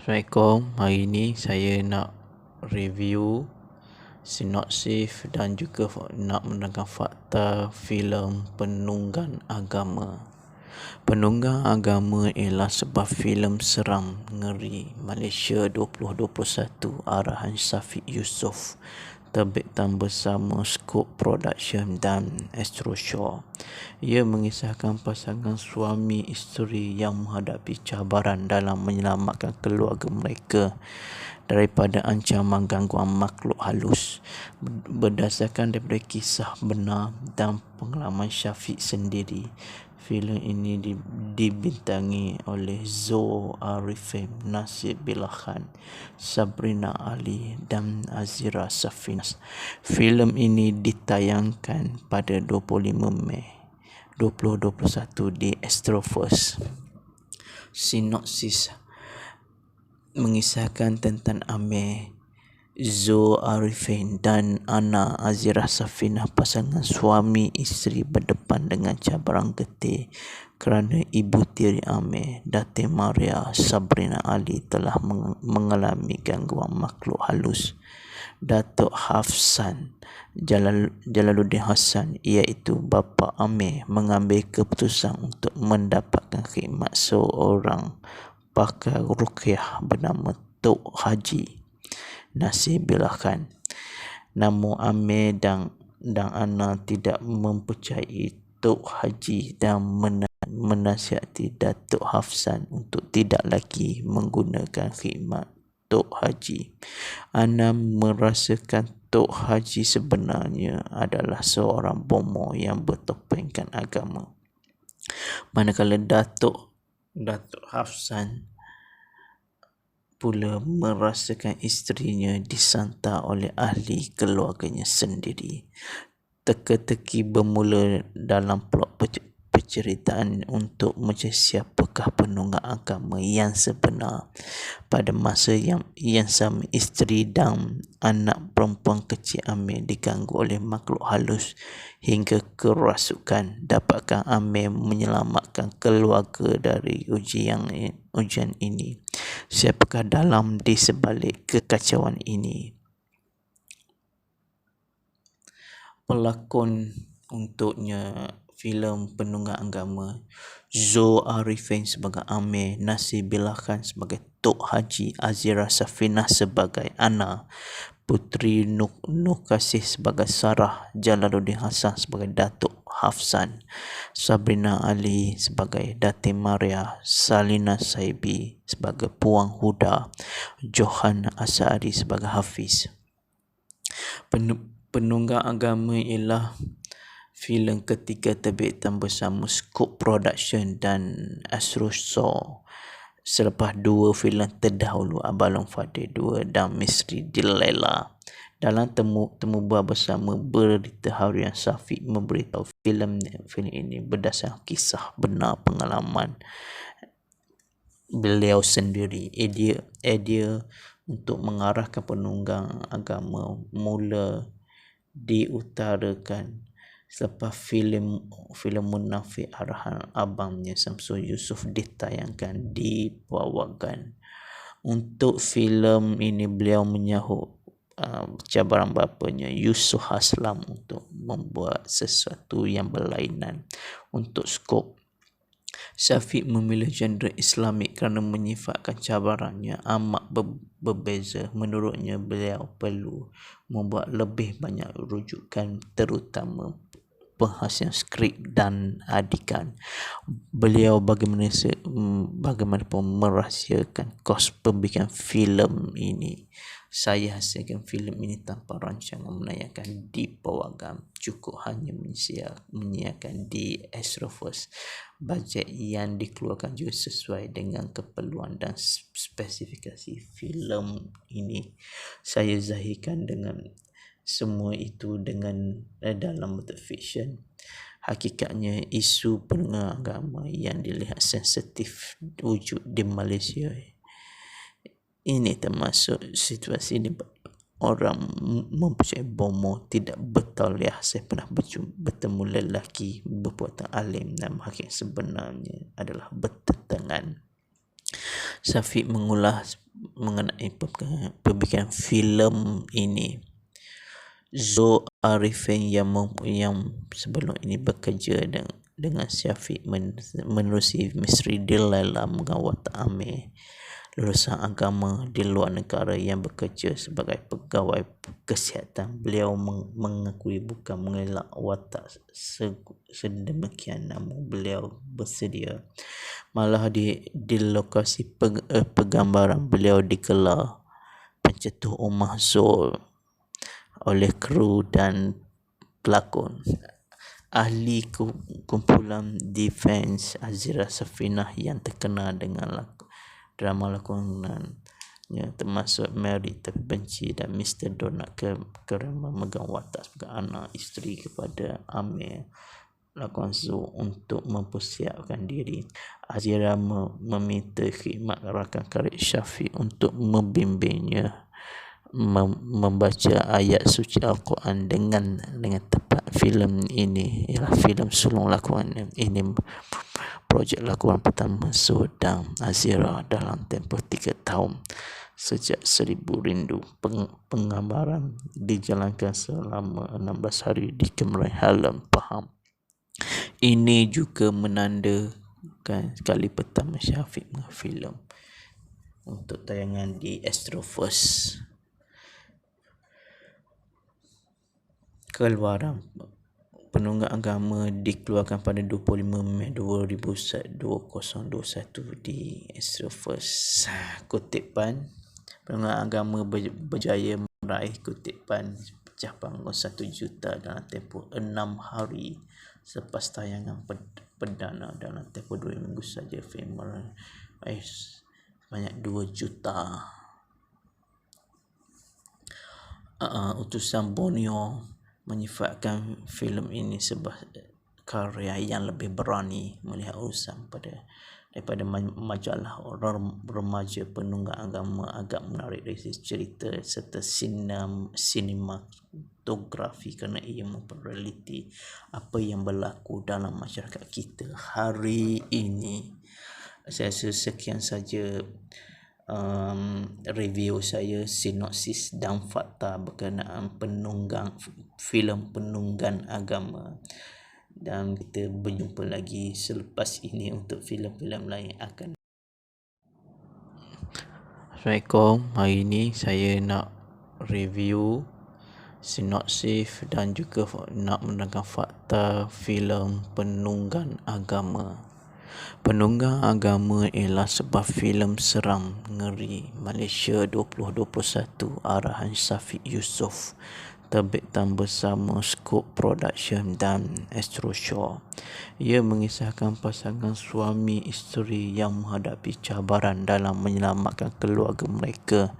Assalamualaikum. Hari ini saya nak review sinopsis dan juga nak menerangkan fakta filem Penunggang Agama. Penunggang Agama ialah sebuah filem seram ngeri Malaysia 2021 arahan Syafiq Yusof, terbitan bersama Scoop Production dan Astro Shaw. Ia mengisahkan pasangan suami isteri yang menghadapi cabaran dalam menyelamatkan keluarga mereka daripada ancaman gangguan makhluk halus. Berdasarkan daripada kisah benar dan pengalaman Syafiq sendiri, filem ini dibintangi oleh Zo Arifin, Nasir Billah Khan, Sabrina Ali dan Azira Safinas. Filem ini ditayangkan pada 25 Mei 2021 di Astrofirst. Sinopsis mengisahkan tentang Amir, Zo Arifin dan Ana Azira Safinah, pasangan suami isteri berdepan dengan cabaran getih kerana ibu tiri Amir, Datin Maria Sabrina Ali, telah mengalami gangguan makhluk halus. Datuk Hafsan Jalaluddin Hassan, iaitu bapa Amir, mengambil keputusan untuk mendapatkan khidmat seorang pakar ruqyah bernama Tok Haji Nasir Billah Khan. Namun Amir dan Ana tidak mempercayai Tok Haji dan menasihati Datuk Hafsan untuk tidak lagi menggunakan khidmat Tok Haji. Ana merasakan Tok Haji sebenarnya adalah seorang bomoh yang bertopengkan agama. Manakala Datuk Hafsan pula merasakan isterinya disantap oleh ahli keluarganya sendiri. Teka-teki bermula dalam plot penceritaan untuk mencari siapakah penunggang agama yang sebenar. Pada masa yang sama, isteri dan anak perempuan kecil Amir diganggu oleh makhluk halus hingga kerasukan. Dapatkah Amir menyelamatkan keluarga dari ujian ini? Siapakah dalam di sebalik kekacauan ini? Pelakon untuknya filem Penunggang Agama: Zo Arifin sebagai Amir, Nasir Billah Khan sebagai Tok Haji, Azira Safinah sebagai Ana, Puteri Nur Kasih sebagai Sarah, Jalaluddin Hassan sebagai Datuk Hafsan, Sabrina Ali sebagai Datin Maria, Salina Saibi sebagai Puang Huda, Johan Asari sebagai Hafiz. Penunggang Agama ialah filem ketiga terbitan bersama Scoop Production dan Astro Shaw selepas dua filem terdahulu, Abalong Fatih 2 dan Misteri Delilah. Dalam temu bual bersama Berita Harian, Syafiq memberitahu filem ini berdasarkan kisah benar pengalaman beliau sendiri. Idea untuk mengarahkan penunggang agama mula diutarakan selepas filem Munafik arahan abangnya Samsul Yusof ditayangkan di Pawaghan. Untuk filem ini beliau menyahut cabaran bapanya Yusof Haslam untuk membuat sesuatu yang berlainan. Untuk skop, Syafiq memilih genre Islamik kerana menyifatkan cabarannya amat berbeza. Menurutnya, beliau perlu membuat lebih banyak rujukan, terutama penghasilan skrip dan adikan. Beliau bagaimanapun merahsiakan kos pembikinan filem ini. Saya hasilkan filem ini tanpa rancangan menayangkan di Pawaghan, cukup hanya menyiarkan di Astrofirst. Bajet yang dikeluarkan juga sesuai dengan keperluan dan spesifikasi filem ini. Saya zahirkan dengan semua itu dalam bentuk fiksyen. Hakikatnya, isu penunggang agama yang dilihat sensitif wujud di Malaysia ini, termasuk situasi ini orang mempercayai bomoh tidak betul. Saya pernah bertemu lelaki berpuatan alim, dan hakikat sebenarnya adalah bertentangan. Syafiq mengulas mengenai pembikinan filem ini. Zo Arifin yang sebelum ini bekerja dengan Syafiq menerusi misteri Delilah Mengawat Amir, lulusan agama di luar negara yang bekerja sebagai pegawai kesihatan. Beliau mengakui bukan mengelak watak sedemikian, namun beliau bersedia. Malah di lokasi penggambaran beliau dikelar pencetus rumah Zo oleh kru dan pelakon. Ahli kumpulan Defense Azira Safinah yang terkenal dengan drama lakonannya termasuk Mary Tapi Benci dan Mr. Donut kerana memegang watak sebagai anak isteri kepada Amir lakon Zo untuk mempersiapkan diri. Azira meminta khidmat rakan karib Syafiq untuk membimbingnya membaca ayat suci Al-Quran dengan tepat. Filem ini ialah filem sulung lakonan ini, projek lakonan pertama Zo dan Azira dalam tempoh 3 tahun sejak 1000 Rindu. Penggambaran dijalankan selama 16 hari di Kemerahan Pahang. Ini juga menandakan kali pertama Syafiq filem untuk tayangan di Astro First. Keluaran penunggang agama dikeluarkan pada 25 Mei 2021 di Astro First. Kutipan, penunggang agama berjaya meraih kutipan pecah panggung 1 juta dalam tempoh 6 hari selepas tayangan perdana. Dalam tempoh 2 minggu saja filem meraih banyak 2 juta. Utusan Borneo menyifatkan filem ini sebagai karya yang lebih berani melihat urusan daripada majalah remaja. Penunggang agama agak menarik dari cerita serta sinematografi kerana ia memperrealiti apa yang berlaku dalam masyarakat kita hari ini. Saya rasa sekian saja review saya, sinopsis dan fakta berkenaan filem penunggang agama, dan kita berjumpa lagi selepas ini untuk filem-filem lain akan. Assalamualaikum, hari ini saya nak review sinopsis dan juga nak menerangkan fakta filem penunggang agama. Penunggang agama ialah sebuah filem seram ngeri Malaysia 2021 arahan Syafiq Yusof, terbitan bersama Scope Production dan Astro Shaw. Ia mengisahkan pasangan suami isteri yang menghadapi cabaran dalam menyelamatkan keluarga mereka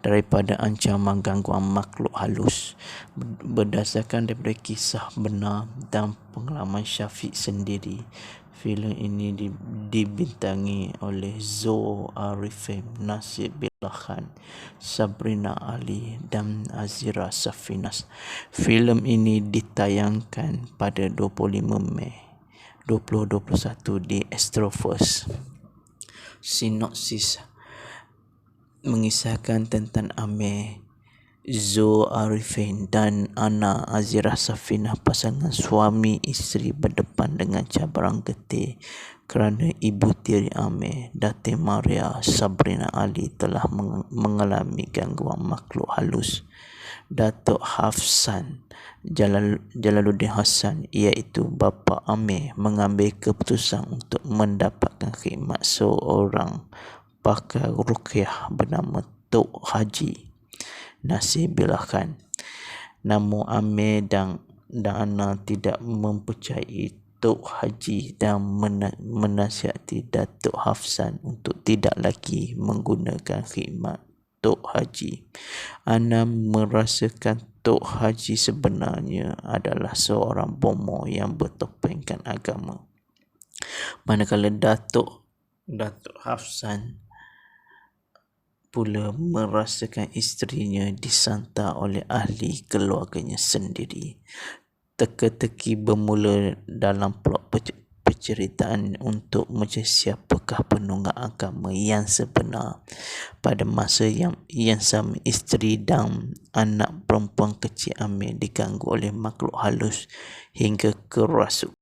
daripada ancaman gangguan makhluk halus. Berdasarkan daripada kisah benar dan pengalaman Syafiq sendiri, filem ini dibintangi oleh Zo Arifin, Nasir Billah Khan, Sabrina Ali dan Azira Safinas. Filem ini ditayangkan pada 25 Mei 2021 di Astro First. Sinopsis mengisahkan tentang Amir, Zo Arifin dan Ana Azira Safinah, pasangan suami isteri berdepan dengan cabaran getih kerana ibu tiri Amir, Datin Maria Sabrina Ali, telah mengalami gangguan makhluk halus. Datuk Hafsan Jalaluddin Hassan, iaitu bapa Amir, mengambil keputusan untuk mendapatkan khidmat seorang pakar ruqyah bernama Tok Haji Nasir Billah Khan. Namun Amir dan Ana tidak mempercayai Tok Haji dan menasihati Datuk Hafsan untuk tidak lagi menggunakan khidmat Tok Haji. Ana merasakan Tok Haji sebenarnya adalah seorang bomoh yang bertopengkan agama. Manakala Datuk Hafsan pula merasakan isterinya disantar oleh ahli keluarganya sendiri. Teka-teki bermula dalam plot penceritaan untuk mencari siapakah penunggang agama yang sebenar. Pada masa yang sama, isteri dan anak perempuan kecil Amir diganggu oleh makhluk halus hingga kerasukan.